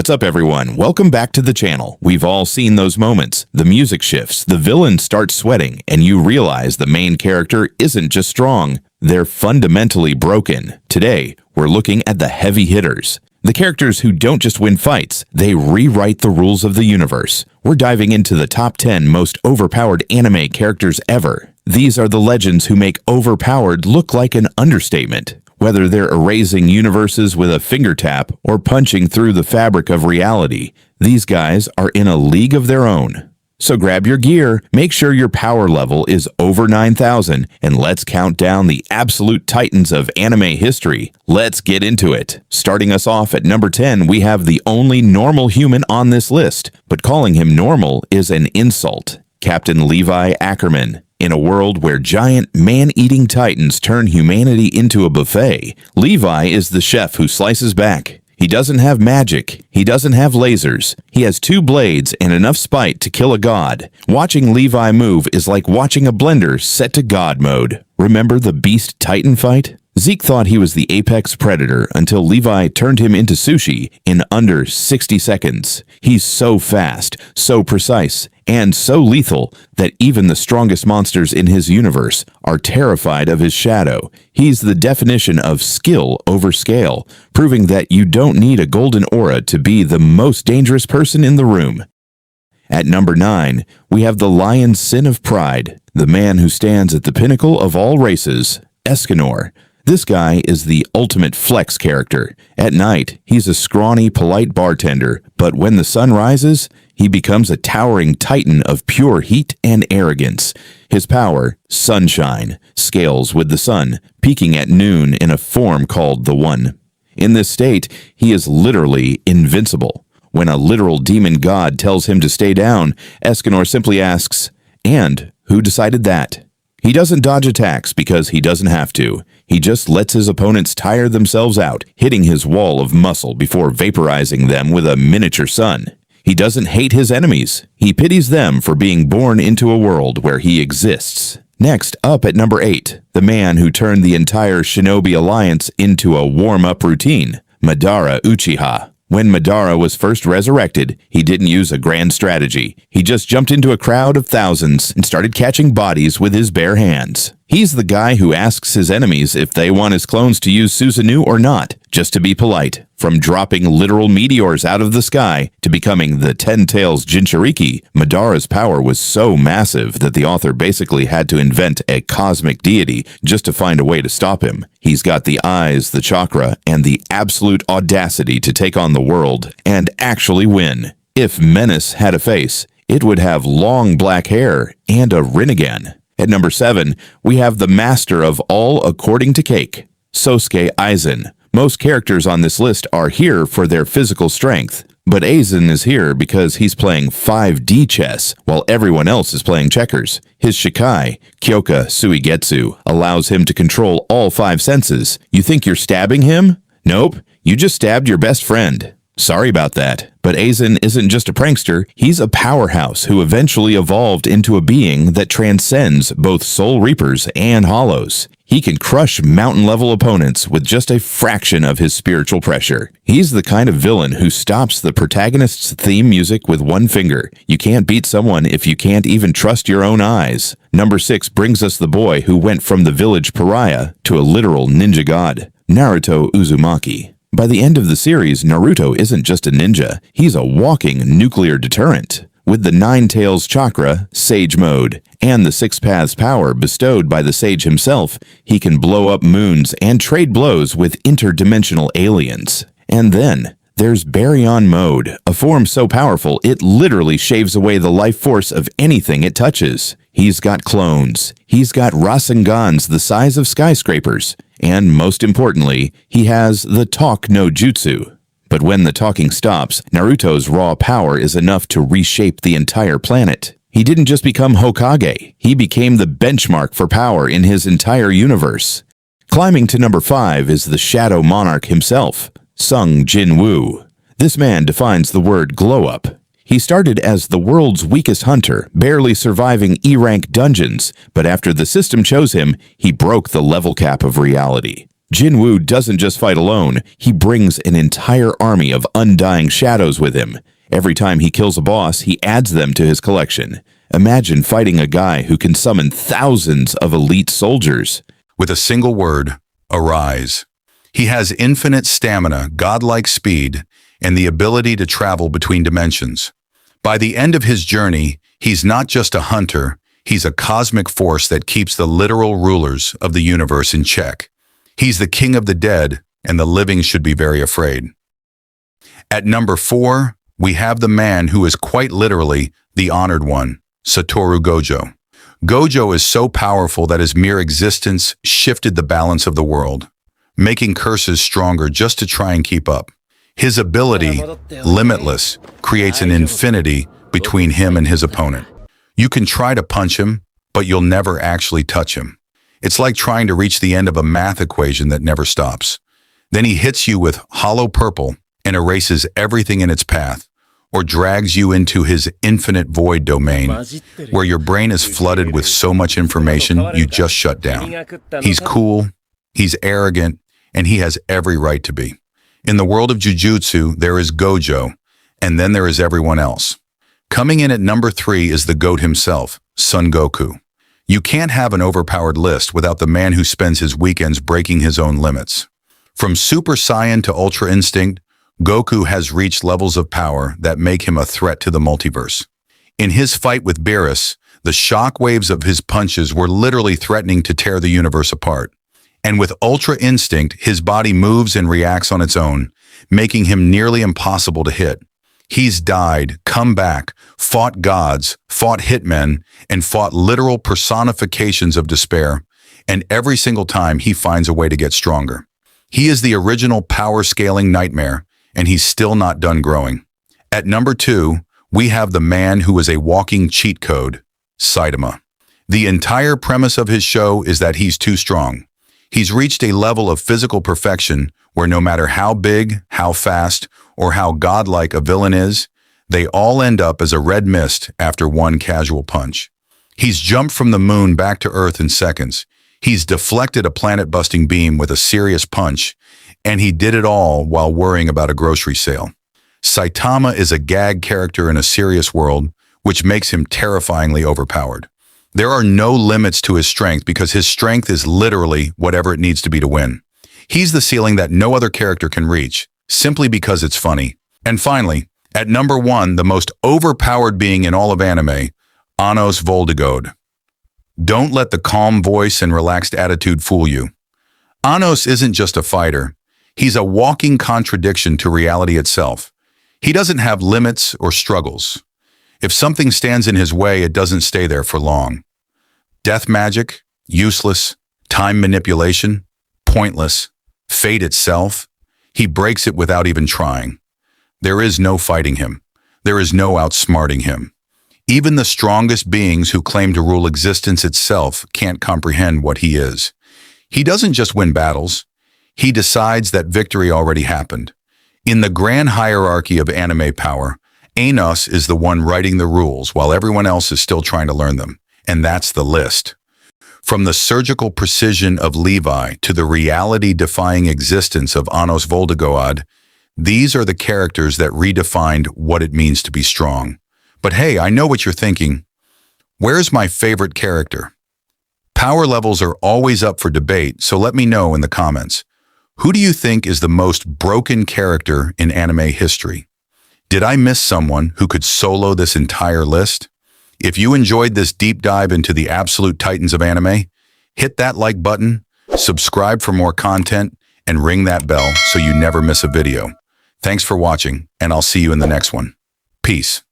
What's up, everyone? Welcome back to the channel. We've all seen those moments. The music shifts, the villain starts sweating, and you realize the main character isn't just strong, they're fundamentally broken. Today, we're looking at the heavy hitters. The characters who don't just win fights, they rewrite the rules of the universe. We're diving into the top 10 most overpowered anime characters ever. These are the legends who make overpowered look like an understatement. Whether they're erasing universes with a finger tap or punching through the fabric of reality, these guys are in a league of their own. So grab your gear, make sure your power level is over 9,000, and let's count down the absolute titans of anime history. Let's get into it. Starting us off at number 10, we have the only normal human on this list, but calling him normal is an insult. Captain Levi Ackerman. In a world where giant man-eating titans turn humanity into a buffet, Levi is the chef who slices back. He doesn't have magic. He doesn't have lasers. He has 2 blades and enough spite to kill a god. Watching Levi move is like watching a blender set to god mode. Remember the Beast Titan fight? Zeke thought he was the apex predator until Levi turned him into sushi in under 60 seconds. He's so fast, so precise, and so lethal that even the strongest monsters in his universe are terrified of his shadow. He's the definition of skill over scale, proving that you don't need a golden aura to be the most dangerous person in the room. At number 9, we have the lion's sin of pride, the man who stands at the pinnacle of all races, Escanor. This guy is the ultimate flex character. At night, he's a scrawny, polite bartender, but when the sun rises, he becomes a towering titan of pure heat and arrogance. His power, sunshine, scales with the sun, peaking at noon in a form called the One. In this state, he is literally invincible. When a literal demon god tells him to stay down, Escanor simply asks, "And who decided that?" He doesn't dodge attacks because he doesn't have to. He just lets his opponents tire themselves out, hitting his wall of muscle before vaporizing them with a miniature sun. He doesn't hate his enemies. He pities them for being born into a world where he exists. Next, up at number 8, the man who turned the entire Shinobi Alliance into a warm-up routine, Madara Uchiha. When Madara was first resurrected, he didn't use a grand strategy. He just jumped into a crowd of thousands and started catching bodies with his bare hands. He's the guy who asks his enemies if they want his clones to use Susanoo or not, just to be polite. From dropping literal meteors out of the sky to becoming the 10 Tails Jinchuriki, Madara's power was so massive that the author basically had to invent a cosmic deity just to find a way to stop him. He's got the eyes, the chakra, and the absolute audacity to take on the world and actually win. If Menace had a face, it would have long black hair and a Rinnegan. At number 7, we have the master of all according to Cake, Sosuke Aizen. Most characters on this list are here for their physical strength, but Aizen is here because he's playing 5D chess while everyone else is playing checkers. His Shikai, Kyoka Suigetsu, allows him to control all 5 senses. You think you're stabbing him? Nope, you just stabbed your best friend. Sorry about that. But Aizen isn't just a prankster, he's a powerhouse who eventually evolved into a being that transcends both Soul Reapers and Hollows. He can crush mountain-level opponents with just a fraction of his spiritual pressure. He's the kind of villain who stops the protagonist's theme music with one finger. You can't beat someone if you can't even trust your own eyes. Number 6 brings us the boy who went from the village pariah to a literal ninja god, Naruto Uzumaki. By the end of the series, Naruto isn't just a ninja, he's a walking nuclear deterrent. With the 9 Tails chakra, Sage Mode, and the 6 Paths power bestowed by the Sage himself, he can blow up moons and trade blows with interdimensional aliens. And then, there's Baryon Mode, a form so powerful it literally shaves away the life force of anything it touches. He's got clones, he's got Rasengans the size of skyscrapers, and most importantly, he has the Talk no Jutsu. But when the talking stops, Naruto's raw power is enough to reshape the entire planet. He didn't just become Hokage, he became the benchmark for power in his entire universe. Climbing to number 5 is the Shadow Monarch himself, Sung Jin-woo. This man defines the word glow-up. He started as the world's weakest hunter, barely surviving E-rank dungeons, but after the system chose him, he broke the level cap of reality. Jin-woo doesn't just fight alone, he brings an entire army of undying shadows with him. Every time he kills a boss, he adds them to his collection. Imagine fighting a guy who can summon thousands of elite soldiers. With a single word, arise. He has infinite stamina, godlike speed, and the ability to travel between dimensions. By the end of his journey, he's not just a hunter, he's a cosmic force that keeps the literal rulers of the universe in check. He's the king of the dead, and the living should be very afraid. At number 4, we have the man who is quite literally the honored one, Satoru Gojo. Gojo is so powerful that his mere existence shifted the balance of the world, making curses stronger just to try and keep up. His ability, limitless, creates an infinity between him and his opponent. You can try to punch him, but you'll never actually touch him. It's like trying to reach the end of a math equation that never stops. Then he hits you with hollow purple and erases everything in its path, or drags you into his infinite void domain, where your brain is flooded with so much information you just shut down. He's cool, he's arrogant, and he has every right to be. In the world of Jujutsu, there is Gojo, and then there is everyone else. Coming in at number 3 is the GOAT himself, Son Goku. You can't have an overpowered list without the man who spends his weekends breaking his own limits. From Super Saiyan to Ultra Instinct, Goku has reached levels of power that make him a threat to the multiverse. In his fight with Beerus, the shockwaves of his punches were literally threatening to tear the universe apart. And with Ultra Instinct, his body moves and reacts on its own, making him nearly impossible to hit. He's died, come back, fought gods, fought hitmen, and fought literal personifications of despair, and every single time he finds a way to get stronger. He is the original power-scaling nightmare, and he's still not done growing. At number 2, we have the man who is a walking cheat code, Saitama. The entire premise of his show is that he's too strong. He's reached a level of physical perfection where no matter how big, how fast, or how godlike a villain is, they all end up as a red mist after one casual punch. He's jumped from the moon back to Earth in seconds. He's deflected a planet-busting beam with a serious punch, and he did it all while worrying about a grocery sale. Saitama is a gag character in a serious world, which makes him terrifyingly overpowered. There are no limits to his strength because his strength is literally whatever it needs to be to win. He's the ceiling that no other character can reach, simply because it's funny. And finally, at number 1, the most overpowered being in all of anime, Anos Voldegod. Don't let the calm voice and relaxed attitude fool you. Anos isn't just a fighter. He's a walking contradiction to reality itself. He doesn't have limits or struggles. If something stands in his way, it doesn't stay there for long. Death magic, useless. Time manipulation, pointless. Fate itself, he breaks it without even trying. There is no fighting him. There is no outsmarting him. Even the strongest beings who claim to rule existence itself can't comprehend what he is. He doesn't just win battles. He decides that victory already happened. In the grand hierarchy of anime power, Anos is the one writing the rules while everyone else is still trying to learn them. And that's the list. From the surgical precision of Levi to the reality-defying existence of Anos Voldegod, these are the characters that redefined what it means to be strong. But hey, I know what you're thinking. Where's my favorite character? Power levels are always up for debate, so let me know in the comments. Who do you think is the most broken character in anime history? Did I miss someone who could solo this entire list? If you enjoyed this deep dive into the absolute titans of anime, hit that like button, subscribe for more content, and ring that bell so you never miss a video. Thanks for watching, and I'll see you in the next one. Peace.